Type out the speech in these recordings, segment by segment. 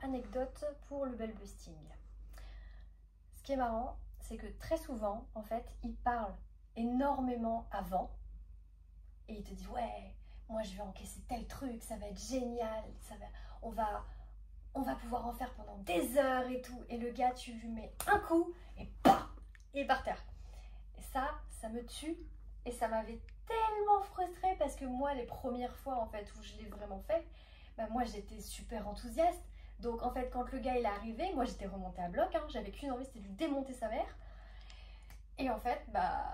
anecdote pour le bellbusting. Ce qui est marrant, c'est que très souvent, en fait, ils parlent énormément avant et ils te disent ouais, moi je vais encaisser tel truc, ça va être génial, on va pouvoir en faire pendant des heures et tout. Et le gars, tu lui mets un coup et paf, il est par terre. Et ça me tue et ça m'avait tellement frustrée parce que moi, les premières fois en fait où je l'ai vraiment fait, bah, moi j'étais super enthousiaste. Donc en fait, quand le gars il est arrivé, moi j'étais remontée à bloc, hein, j'avais qu'une envie, c'était de lui démonter sa mère. Et en fait, bah,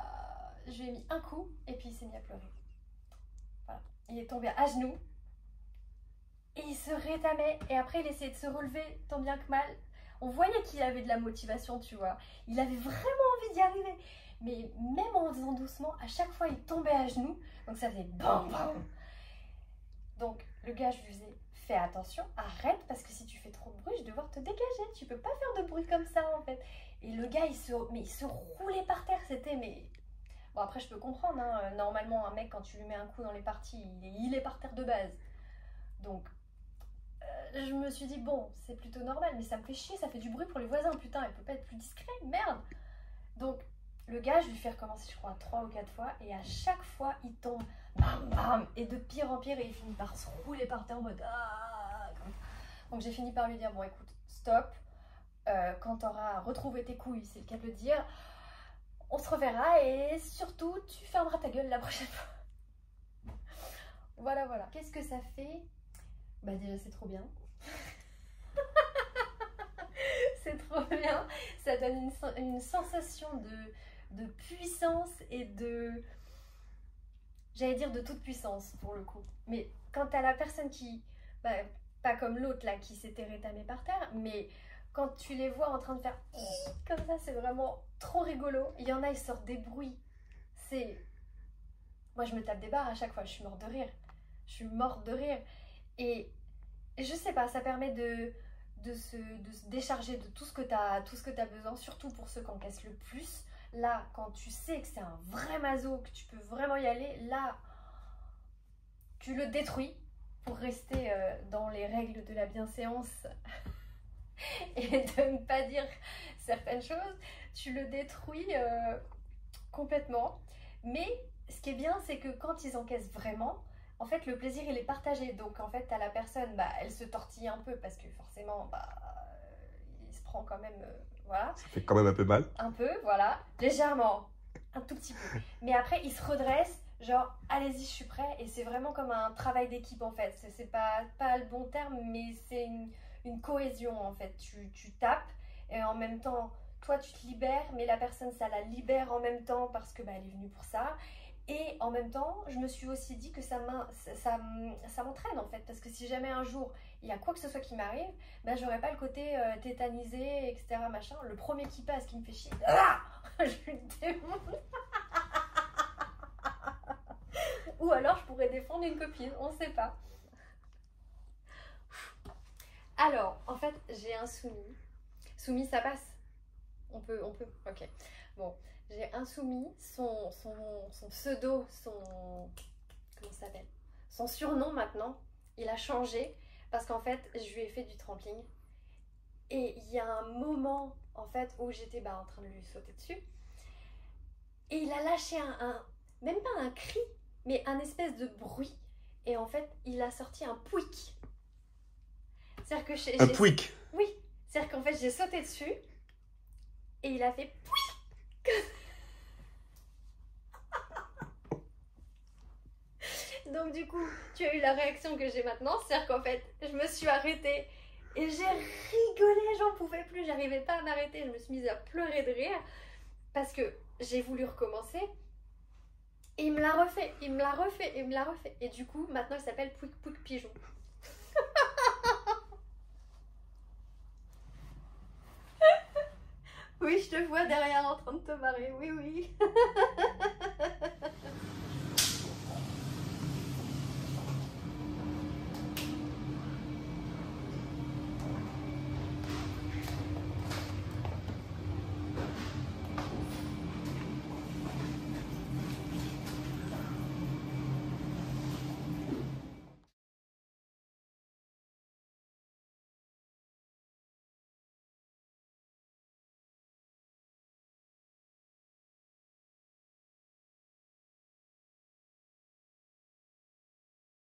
je lui ai mis un coup et puis il s'est mis à pleurer. Voilà. Il est tombé à genoux et il se rétamait. Et après, il essayait de se relever tant bien que mal. On voyait qu'il avait de la motivation, tu vois. Il avait vraiment envie d'y arriver. Mais même en faisant doucement, à chaque fois, il tombait à genoux. Donc ça faisait bam bam. Donc le gars, je lui disais, fais attention, arrête, parce que si tu fais trop de bruit, je vais devoir te dégager. Tu peux pas faire de bruit comme ça, en fait. Et le gars, il se roulait par terre. C'était, mais... Bon, après, je peux comprendre, hein. Normalement, un mec, quand tu lui mets un coup dans les parties, il est par terre de base. Donc, je me suis dit, bon, c'est plutôt normal, mais ça me fait chier, ça fait du bruit pour les voisins. Putain, elle peut pas être plus discret, merde. Donc, le gars, je lui fais recommencer, je crois, 3 ou 4 fois, et à chaque fois, il tombe, bam, bam, et de pire en pire, et il finit par se rouler par terre en mode, ah, comme ça. Donc, j'ai fini par lui dire, bon, écoute, stop, quand t'auras retrouvé tes couilles, c'est le cas de le dire, on se reverra, et surtout, tu fermeras ta gueule la prochaine fois. Voilà, voilà. Qu'est-ce que ça fait? Bah déjà, c'est trop bien. C'est trop bien. Ça donne une sensation de puissance et de... J'allais dire de toute puissance, pour le coup. Mais quand t'as la personne qui... Bah, pas comme l'autre, là, qui s'était rétamé par terre, mais quand tu les vois en train de faire... Comme ça, c'est vraiment trop rigolo. Il y en a, ils sortent des bruits. C'est... Moi, je me tape des barres à chaque fois. Je suis morte de rire. Je suis morte de rire. Et je sais pas, ça permet de se décharger de tout ce que tu as besoin, surtout pour ceux qui encaissent le plus. Là, quand tu sais que c'est un vrai maso, que tu peux vraiment y aller, là, tu le détruis pour rester dans les règles de la bienséance et de ne pas dire certaines choses. Tu le détruis complètement. Mais ce qui est bien, c'est que quand ils encaissent vraiment, en fait, le plaisir, il est partagé. Donc, en fait, t'as la personne, bah, elle se tortille un peu parce que forcément, bah, il se prend quand même, voilà. Ça fait quand même un peu mal. Un peu, voilà. Légèrement. Un tout petit peu. Mais après, il se redresse, genre, allez-y, je suis prêt. Et c'est vraiment comme un travail d'équipe, en fait. C'est pas le bon terme, mais c'est une cohésion, en fait. Tu tapes et en même temps, toi, tu te libères, mais la personne, ça la libère en même temps parce que, bah, elle est venue pour ça. Et en même temps, je me suis aussi dit que ça m'entraîne en fait, parce que si jamais un jour il y a quoi que ce soit qui m'arrive, ben j'aurais pas le côté tétanisé, etc. machin. Le premier qui passe, qui me fait chier, ah je lui démonte. Ou alors je pourrais défendre une copine, on sait pas. Alors, en fait, j'ai un soumis. Soumis, ça passe? On peut, ok. Bon. J'ai un soumis, son pseudo, comment ça s'appelle? Son surnom maintenant, il a changé parce qu'en fait, je lui ai fait du trampling. Et il y a un moment, en fait, où j'étais bah, en train de lui sauter dessus. Et il a lâché même pas un cri, mais un espèce de bruit. Et en fait, il a sorti un pouic. C'est-à-dire que un pouic? Oui, c'est-à-dire qu'en fait, j'ai sauté dessus et il a fait pouic. Donc du coup, tu as eu la réaction que j'ai maintenant, c'est-à-dire qu'en fait, je me suis arrêtée et j'ai rigolé, j'en pouvais plus, j'arrivais pas à m'arrêter, je me suis mise à pleurer de rire parce que j'ai voulu recommencer et il me l'a refait, il me l'a refait, il me l'a refait. Et du coup, maintenant, il s'appelle Pouic Pouic Pigeon. Oui, je te vois derrière en train de te marrer, oui, oui.